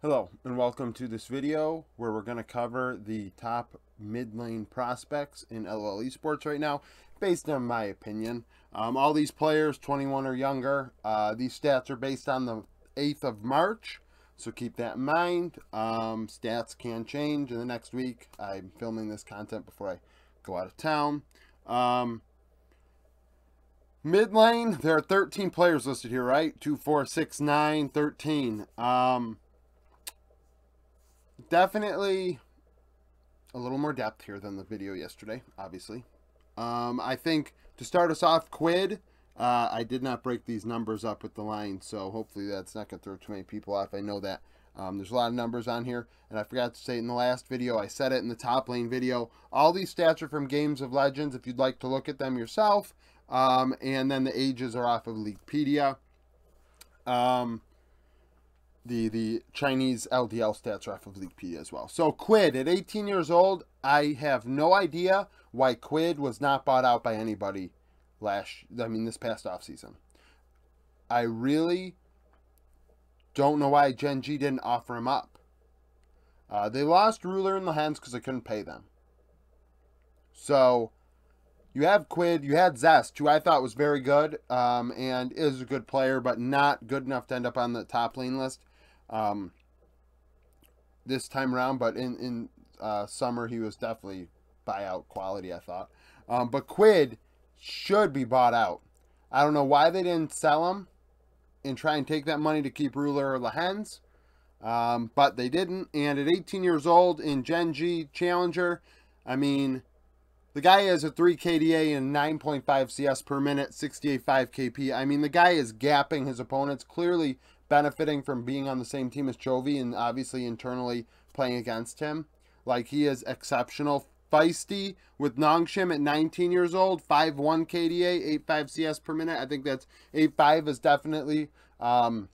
Hello and welcome to this video where we're going to cover the top mid lane prospects in Lol Esports right now based on my opinion. All these players 21 or younger, these stats are based on the 8th of March, so keep that in mind. Stats can change in the next week. I'm filming this content before I go out of town. Mid lane, there are 13 players listed here, right? 2, 4, 6, 9, 13. Definitely a little more depth here than the video yesterday, obviously. I think to start us off, Quid, I did not break these numbers up with the line, so hopefully that's not going to throw too many people off. I know that there's a lot of numbers on here, and I forgot to say it in the last video. I said it in the top lane video. All these stats are from Games of Legends if you'd like to look at them yourself, and then the ages are off of Leaguepedia. The Chinese LDL stats are off of Leaguepedia as well. So Quid, at 18 years old, I have no idea why Quid was not bought out by anybody this past offseason. I really don't know why Gen G didn't offer him up. They lost Ruler and the Hens because they couldn't pay them. So you have Quid, you had Zest, who I thought was very good and is a good player, but not good enough to end up on the top lane list this time around. But in summer, he was definitely buyout quality, I thought. But Quid should be bought out. I don't know why they didn't sell him and try and take that money to keep Ruler or Lehens. But they didn't. And at 18 years old in Gen G Challenger, I mean, the guy has a 3 KDA and 9.5 CS per minute, 68.5 KP. I mean, the guy is gapping his opponents, clearly benefiting from being on the same team as Chovy and obviously internally playing against him. Like, he is exceptional. Feisty with Nongshim at 19 years old, 5.1 KDA, 8.5 CS per minute. I think that's 8.5 is definitely the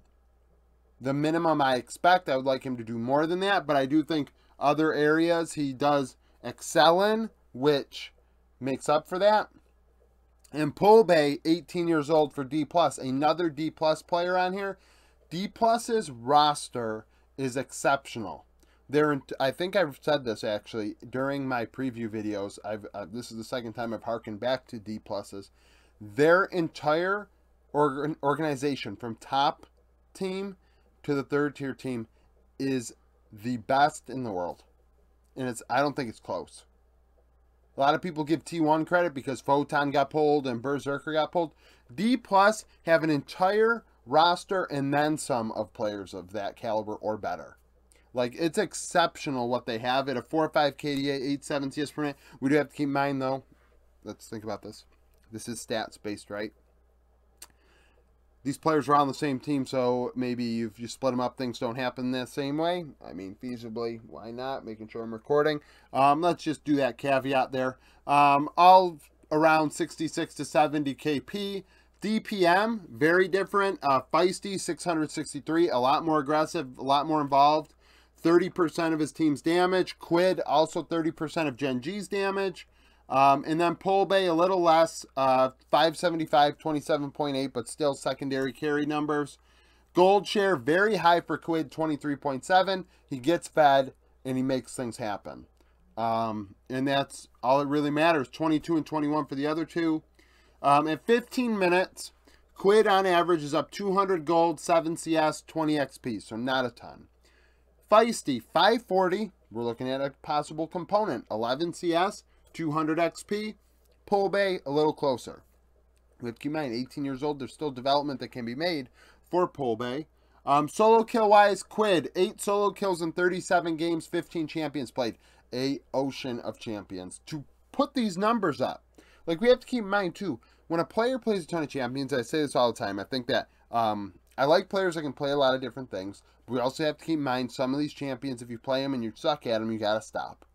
minimum I expect. I would like him to do more than that, but I do think other areas he does excel in, which makes up for that. And Polbey, 18 years old for D+, another D+ player on here. D+'s roster is exceptional. I think I've said this actually during my preview videos. This is the second time I've harkened back to D+'s. Their entire organization, from top team to the third tier team, is the best in the world, and I don't think it's close. A lot of people give T1 credit because Photon got pulled and Berserker got pulled. D+ have an entire roster and then some of players of that caliber or better. Like, it's exceptional what they have at a 4.5 KDA, 8.7 CS per minute. We do have to keep in mind, though, let's think about this. This is stats based, right? These players are on the same team, so maybe if you split them up, things don't happen the same way. I mean, feasibly, why not? Making sure I'm recording. Let's just do that caveat there. All around 66 to 70 KP. DPM, very different. Feisty, 663, a lot more aggressive, a lot more involved. 30% of his team's damage. Quid, also 30% of Gen G's damage. And then Polbey, a little less, 575, 27.8, but still secondary carry numbers. Gold share, very high for Quid, 23.7. He gets fed, and he makes things happen. And that's all that really matters. 22 and 21 for the other two. At 15 minutes, Quid on average is up 200 gold, 7 CS, 20 XP, so not a ton. Feisty, 540. We're looking at a possible component. 11 CS, 200 XP. Polbey, a little closer. We have to keep in mind, 18 years old, there's still development that can be made for Polbey. Solo kill-wise, Quid, 8 solo kills in 37 games, 15 champions played. A ocean of champions. To put these numbers up, like, we have to keep in mind, too, when a player plays a ton of champions, I say this all the time, I think that I like players that can play a lot of different things, but we also have to keep in mind some of these champions, if you play them and you suck at them, you got to stop.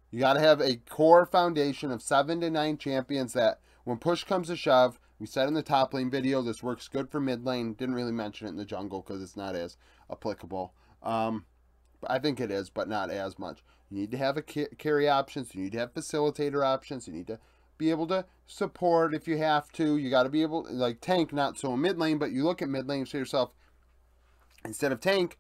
You got to have a core foundation of 7 to 9 champions that when push comes to shove, we said in the top lane video, this works good for mid lane. Didn't really mention it in the jungle because it's not as applicable. I think it is, but not as much. You need to have a carry options. You need to have facilitator options. You need to be able to support if you have to. You got to be able, like, tank, not so in mid lane, but you look at mid lane and say to yourself, instead of tank,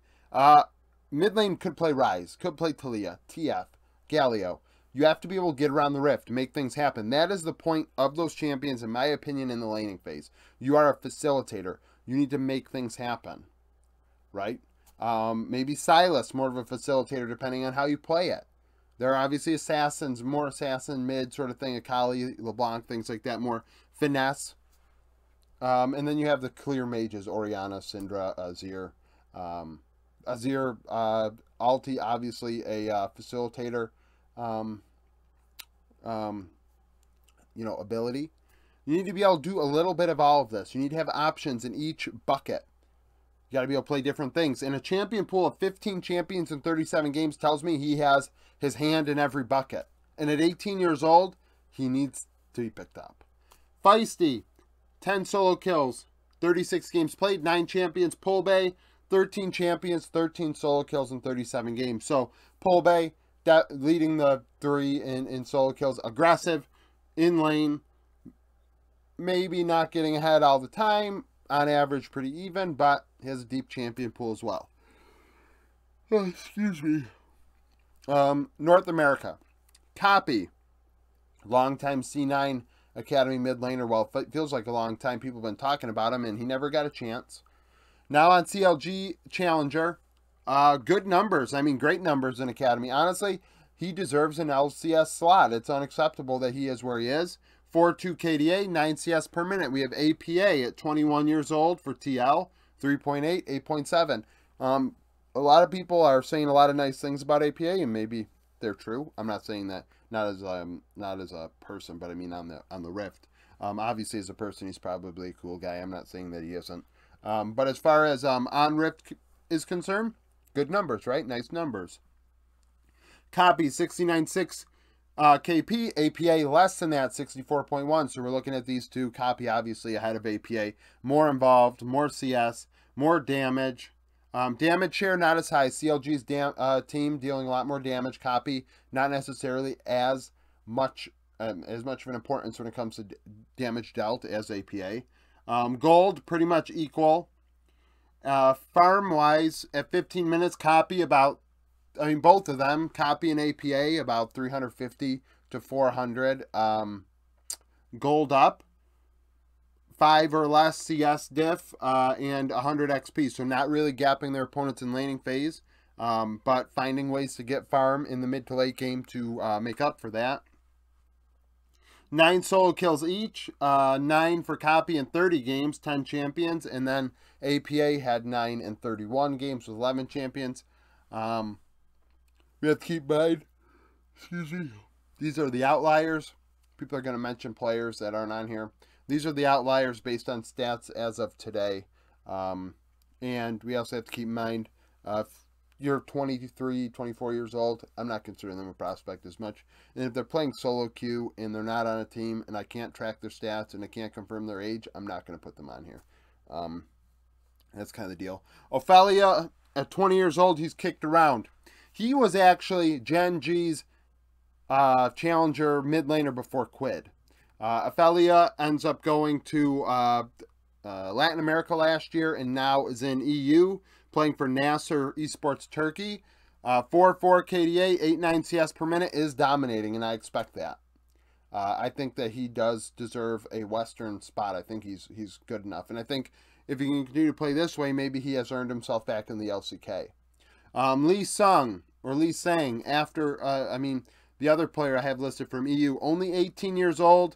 mid lane could play Ryze, could play Talia, TF, Galio. You have to be able to get around the rift, make things happen. That is the point of those champions, in my opinion, in the laning phase. You are a facilitator. You need to make things happen, right? Maybe Silas, more of a facilitator, depending on how you play it. There are obviously assassins, more assassin mid sort of thing, Akali, LeBlanc, things like that, more finesse. And then you have the clear mages, Orianna, Syndra, Azir. Azir, Alti, obviously a facilitator, ability. You need to be able to do a little bit of all of this. You need to have options in each bucket. You got to be able to play different things. And a champion pool of 15 champions in 37 games tells me he has his hand in every bucket. And at 18 years old, he needs to be picked up. Feisty, 10 solo kills, 36 games played, 9 champions. Polbey, 13 champions, 13 solo kills in 37 games. So Polbey, leading the 3 in solo kills. Aggressive, in lane, maybe not getting ahead all the time. On average, pretty even, but he has a deep champion pool as well. Oh, excuse me. North America. Copy. Longtime C9 Academy mid laner. Well, it feels like a long time. People have been talking about him, and he never got a chance. Now on CLG Challenger. Good numbers. I mean, great numbers in Academy. Honestly, he deserves an LCS slot. It's unacceptable that he is where he is. 4.2 KDA, 9 CS per minute. We have APA at 21 years old for TL, 3.8, 8.7. A lot of people are saying a lot of nice things about APA, and maybe they're true. I'm not saying that not as a person, but I mean on the Rift. Obviously, as a person, he's probably a cool guy. I'm not saying that he isn't. But as far as on Rift is concerned, good numbers, right? Nice numbers. Copy 69.6. KP, APA less than that, 64.1. So we're looking at these two. Copy obviously ahead of APA. More involved, more CS, more damage. Damage share not as high. CLG's team dealing a lot more damage. Copy not necessarily as much of an importance when it comes to damage dealt as APA. Gold pretty much equal. Farm wise at 15 minutes, Copy both of them, Copy and APA, about 350 to 400. Gold up, 5 or less CS diff, and 100 XP. So not really gapping their opponents in laning phase, but finding ways to get farm in the mid to late game to make up for that. 9 solo kills each, 9 for Copy in 30 games, 10 champions, and then APA had 9 in 31 games with 11 champions. We have to keep in mind, excuse me, these are the outliers. People are going to mention players that aren't on here. These are the outliers based on stats as of today. And we also have to keep in mind, if you're 23, 24 years old, I'm not considering them a prospect as much. And if they're playing solo queue and they're not on a team and I can't track their stats and I can't confirm their age, I'm not going to put them on here. That's kind of the deal. Ophelia, at 20 years old, he's kicked around. He was actually Gen G's challenger mid laner before Quid. Ophelia ends up going to Latin America last year and now is in EU, playing for Nasser Esports Turkey. 4.4 KDA, 8.9 CS per minute, is dominating, and I expect that. I think that he does deserve a Western spot. I think he's good enough. And I think if he can continue to play this way, maybe he has earned himself back in the LCK. Lee Sang, after, the other player I have listed from EU, only 18 years old,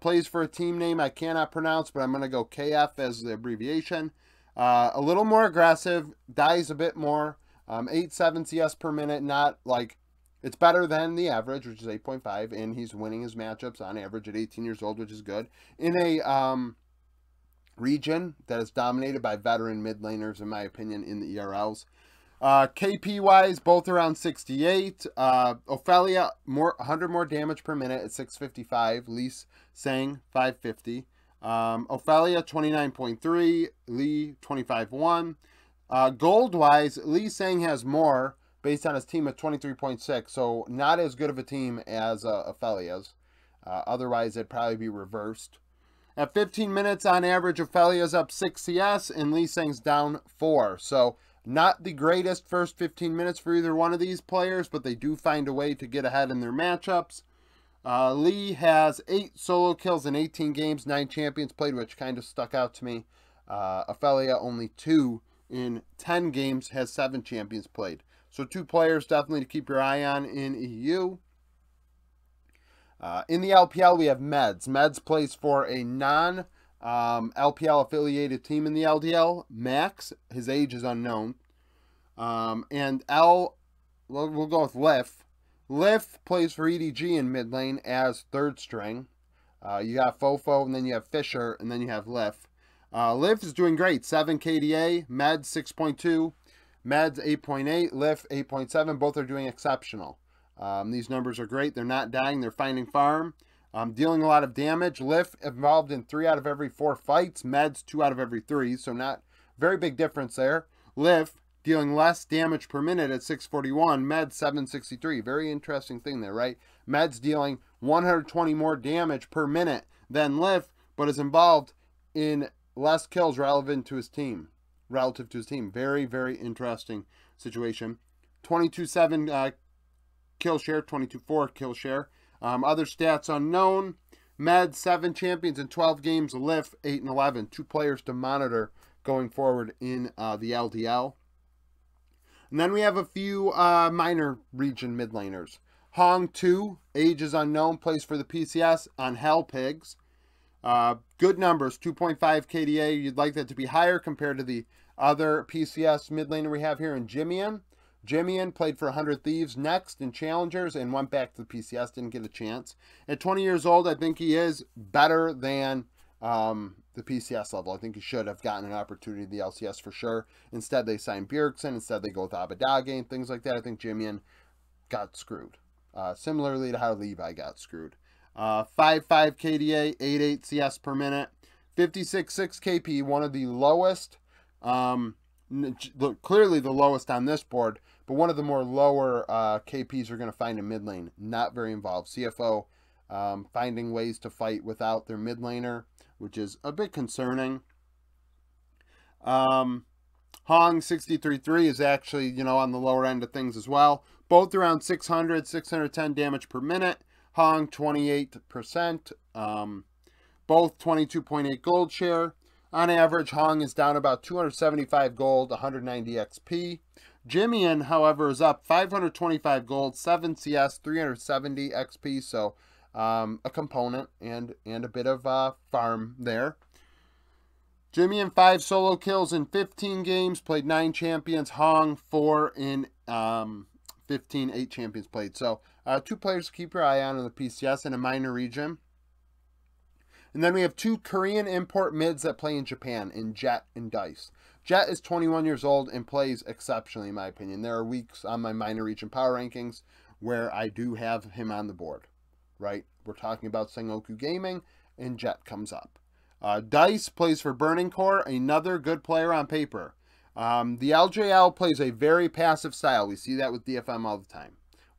plays for a team name I cannot pronounce, but I'm going to go KF as the abbreviation. A little more aggressive, dies a bit more, 8.7 CS per minute, not like, it's better than the average, which is 8.5, and he's winning his matchups on average at 18 years old, which is good. In a region that is dominated by veteran mid laners, in my opinion, in the ERLs. KP-wise, both around 68. Ophelia, 100 more damage per minute at 655. Lee Sang, 550. Ophelia, 29.3. Lee, 25.1. Gold-wise, Lee Sang has more based on his team at 23.6. So not as good of a team as Ophelia's. Otherwise, it'd probably be reversed. At 15 minutes on average, Ophelia's up 6 CS and Lee Sang's down 4. So Not the greatest first 15 minutes for either one of these players, but they do find a way to get ahead in their matchups. Lee has 8 solo kills in 18 games, 9 champions played, which kind of stuck out to me. Ophelia, only 2 in 10 games, has 7 champions played. So 2 players definitely to keep your eye on in EU. In the LPL, we have Meds. Meds plays for a non-LPL affiliated team in the LDL. Max, his age is unknown. And we'll go with Lif. Lif plays for EDG in mid lane as third string. You have Fofo, and then you have Fisher, and then you have Lif. Lif is doing great. 7 KDA, Meds 6.2, Meds 8.8, Lif 8.7. Both are doing exceptional. These numbers are great. They're not dying. They're finding farm. Dealing a lot of damage. Lif involved in 3 out of every 4 fights. Meds 2 out of every 3. So not very big difference there. Lif dealing less damage per minute at 641. Meds 763. Very interesting thing there, right? Meds dealing 120 more damage per minute than Lif, but is involved in less kills relative to his team. Very, very interesting situation. 22.7 kill share, 22.4 kill share. Other stats unknown. Med 7 champions in 12 games. Lif 8 and 11. 2 players to monitor going forward in the LDL. And then we have a few minor region mid laners. Hong 2, age is unknown, plays for the PCS on Hell Pigs. Good numbers, 2.5 KDA. You'd like that to be higher compared to the other PCS mid laner we have here in Jimian. Jimian played for 100 Thieves next in Challengers and went back to the PCS, didn't get a chance. At 20 years old, I think he is better than the PCS level. I think he should have gotten an opportunity at the LCS for sure. Instead, they signed Bjergsen. Instead, they go with Abadage and things like that. I think Jimian got screwed. Similarly to how Levi got screwed. 5.5 KDA, 8.8 CS per minute, 56.6 KP, one of the lowest, clearly the lowest on this board, but one of the more lower KPs you're going to find in mid lane. Not very involved. CFO finding ways to fight without their mid laner, which is a bit concerning. Hong 63.3 is actually, on the lower end of things as well. Both around 600, 610 damage per minute. Hong 28%. Both 22.8 gold share. On average, Hong is down about 275 gold, 190 XP. Jimian, however, is up 525 gold, 7 CS, 370 XP. So a component and a bit of farm there. Jimian 5 solo kills in 15 games, played 9 champions. Hong 4 in 15, 8 champions played. So 2 players to keep your eye on in the PCS in a minor region. And then we have 2 Korean import mids that play in Japan, in Jet and Dice. Jet is 21 years old and plays exceptionally, in my opinion. There are weeks on my minor region power rankings where I do have him on the board, right? We're talking about Sengoku Gaming, and Jet comes up. Dice plays for Burning Core, another good player on paper. The LJL plays a very passive style. We see that with DFM all the time.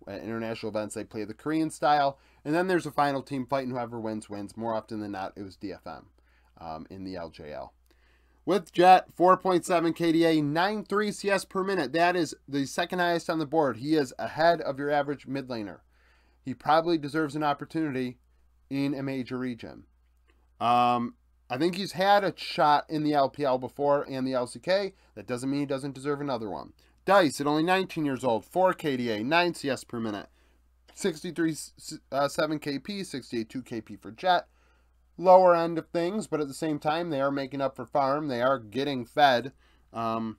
At international events, they play the Korean style. And then there's a final team fight, and whoever wins, wins. More often than not, it was DFM in the LJL. With Jet, 4.7 KDA, 9.3 CS per minute. That is the second highest on the board. He is ahead of your average mid laner. He probably deserves an opportunity in a major region. I think he's had a shot in the LPL before and the LCK. That doesn't mean he doesn't deserve another one. Dice, at only 19 years old, 4 KDA, 9 CS per minute. 63.7 KP, 68.2 KP for Jet. Lower end of things, but at the same time, they are making up for farm. They are getting fed. Both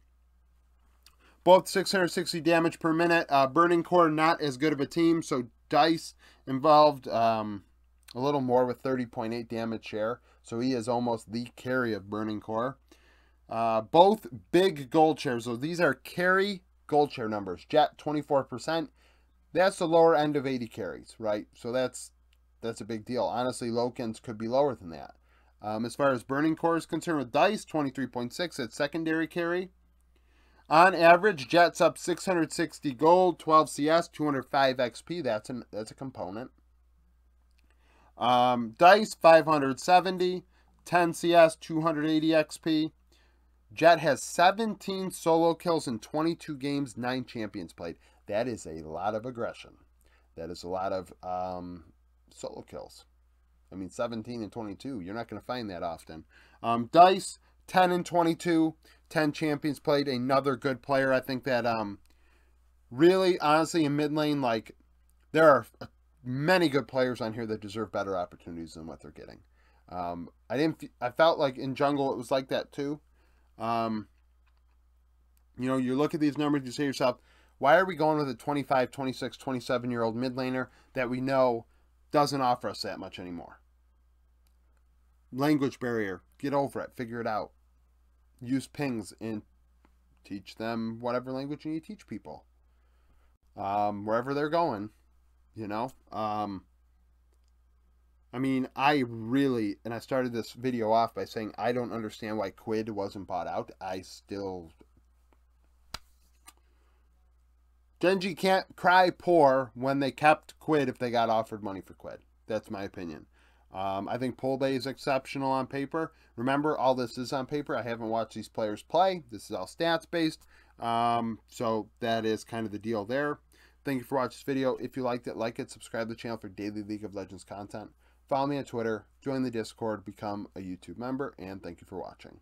660 damage per minute. Burning Core, not as good of a team, so Dice involved a little more with 30.8 damage share. So he is almost the carry of Burning Core. Both big gold shares. So these are carry gold share numbers. Jet, 24%. That's the lower end of 80 carries, right? So that's a big deal. Honestly, Lokins could be lower than that. As far as Burning Core is concerned with Dice, 23.6 at secondary carry. On average, Jet's up 660 gold, 12 CS, 205 XP. That's a component. Dice, 570, 10 CS, 280 XP. Jet has 17 solo kills in 22 games, 9 champions played. That is a lot of aggression. That is a lot of solo kills. I mean, 17 and 22. You're not going to find that often. Dice, 10 and 22, 10 champions played. Another good player. I think that really, honestly, in mid lane, like, there are many good players on here that deserve better opportunities than what they're getting. I felt like in jungle it was like that too. You know, you look at these numbers, you say to yourself, why are we going with a 25, 26, 27-year-old mid laner that we know doesn't offer us that much anymore? Language barrier. Get over it. Figure it out. Use pings and teach them whatever language you need to teach people. Wherever they're going, you know. I mean, I really, and I started this video off by saying I don't understand why Quid wasn't bought out. Genji can't cry poor when they kept Quid if they got offered money for Quid. That's my opinion. I think Polbay is exceptional on paper. Remember, all this is on paper. I haven't watched these players play. This is all stats based. So that is kind of the deal there. Thank you for watching this video. If you liked it, like it, subscribe to the channel for daily League of Legends content. Follow me on Twitter, join the Discord, become a YouTube member, and thank you for watching.